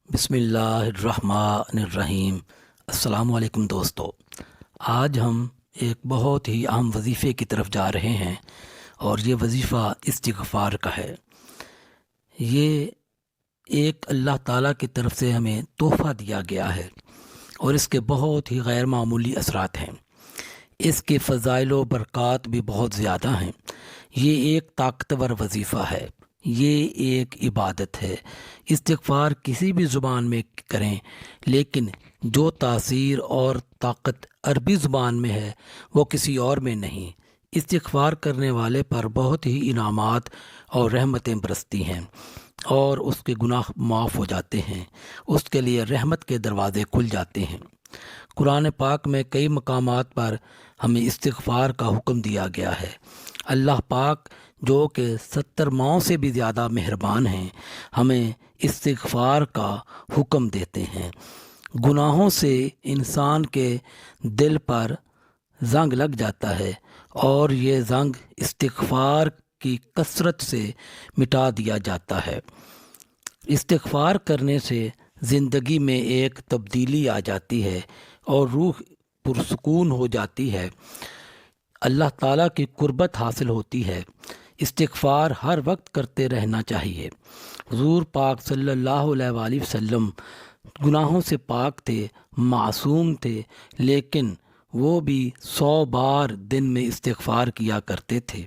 بسم اللہ الرحمن الرحیم۔ السلام علیکم دوستو، آج ہم ایک بہت ہی اہم وظیفے کی طرف جا رہے ہیں اور یہ وظیفہ استغفار کا ہے۔ یہ ایک اللہ تعالیٰ کی طرف سے ہمیں تحفہ دیا گیا ہے اور اس کے بہت ہی غیر معمولی اثرات ہیں۔ اس کے فضائل و برکات بھی بہت زیادہ ہیں۔ یہ ایک طاقتور وظیفہ ہے، یہ ایک عبادت ہے۔ استغفار کسی بھی زبان میں کریں، لیکن جو تاثیر اور طاقت عربی زبان میں ہے وہ کسی اور میں نہیں۔ استغفار کرنے والے پر بہت ہی انعامات اور رحمتیں برستی ہیں اور اس کے گناہ معاف ہو جاتے ہیں، اس کے لیے رحمت کے دروازے کھل جاتے ہیں۔ قرآن پاک میں کئی مقامات پر ہمیں استغفار کا حکم دیا گیا ہے۔ اللہ پاک جو کہ 70 ماؤں سے بھی زیادہ مہربان ہیں، ہمیں استغفار کا حکم دیتے ہیں۔ گناہوں سے انسان کے دل پر زنگ لگ جاتا ہے اور یہ زنگ استغفار کی کثرت سے مٹا دیا جاتا ہے۔ استغفار کرنے سے زندگی میں ایک تبدیلی آ جاتی ہے اور روح پرسکون ہو جاتی ہے، اللہ تعالیٰ کی قربت حاصل ہوتی ہے۔ استغفار ہر وقت کرتے رہنا چاہیے۔ حضور پاک صلی اللہ علیہ وآلہ وسلم گناہوں سے پاک تھے، معصوم تھے، لیکن وہ بھی 100 بار دن میں استغفار کیا کرتے تھے۔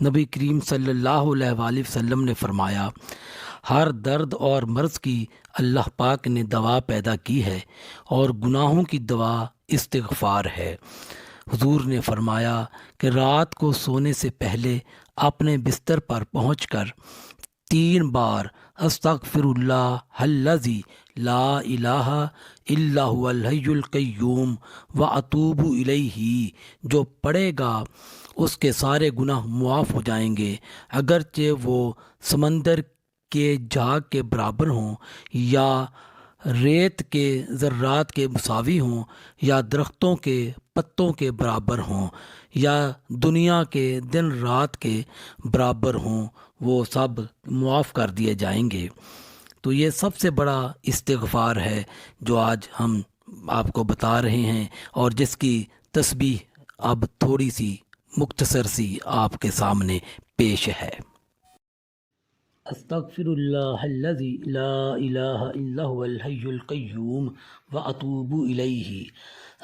نبی کریم صلی اللہ علیہ وآلہ وسلم نے فرمایا، ہر درد اور مرض کی اللہ پاک نے دوا پیدا کی ہے اور گناہوں کی دوا استغفار ہے۔ حضور نے فرمایا کہ رات کو سونے سے پہلے اپنے بستر پر پہنچ کر 3 بار استغفر اللہ الذی لا الہ الا هو الحی القیوم واتوب الیہ جو پڑھے گا اس کے سارے گناہ معاف ہو جائیں گے، اگرچہ وہ سمندر کے جھاگ کے برابر ہوں یا ریت کے ذرات کے مساوی ہوں یا درختوں کے پتوں کے برابر ہوں یا دنیا کے دن رات کے برابر ہوں، وہ سب معاف کر دیے جائیں گے۔ تو یہ سب سے بڑا استغفار ہے جو آج ہم آپ کو بتا رہے ہیں اور جس کی تسبیح اب تھوڑی سی مختصر سی آپ کے سامنے پیش ہے۔ استغفر اللہ الذی لا الہ الا هو الحی القیوم واتوب الیہ۔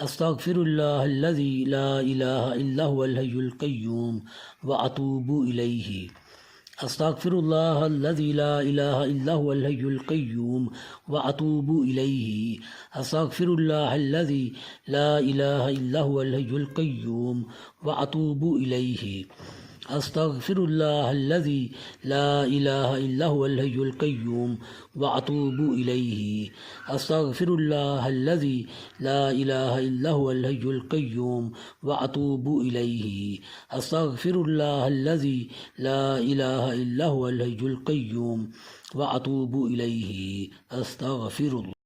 استغفر اللہ الذی لا الہ الا هو الحی القیوم واتوب الیہ۔ استغفر اللہ الذی لا الہ الا هو الحی القیوم واتوب الیہ۔ استغفر اللہ الذی لا الہ الا هو الحی القیوم واتوب الیہ۔ استغفر اللہ الذی لا الہ الا هو الحی القیوم واتوب الیہ۔ استغفر اللہ الذی لا الہ الا هو الحی القیوم واتوب الیہ۔ استغفر اللہ الذی لا الہ الا هو الحی القیوم واتوب الیہ۔ استغفر اللہ۔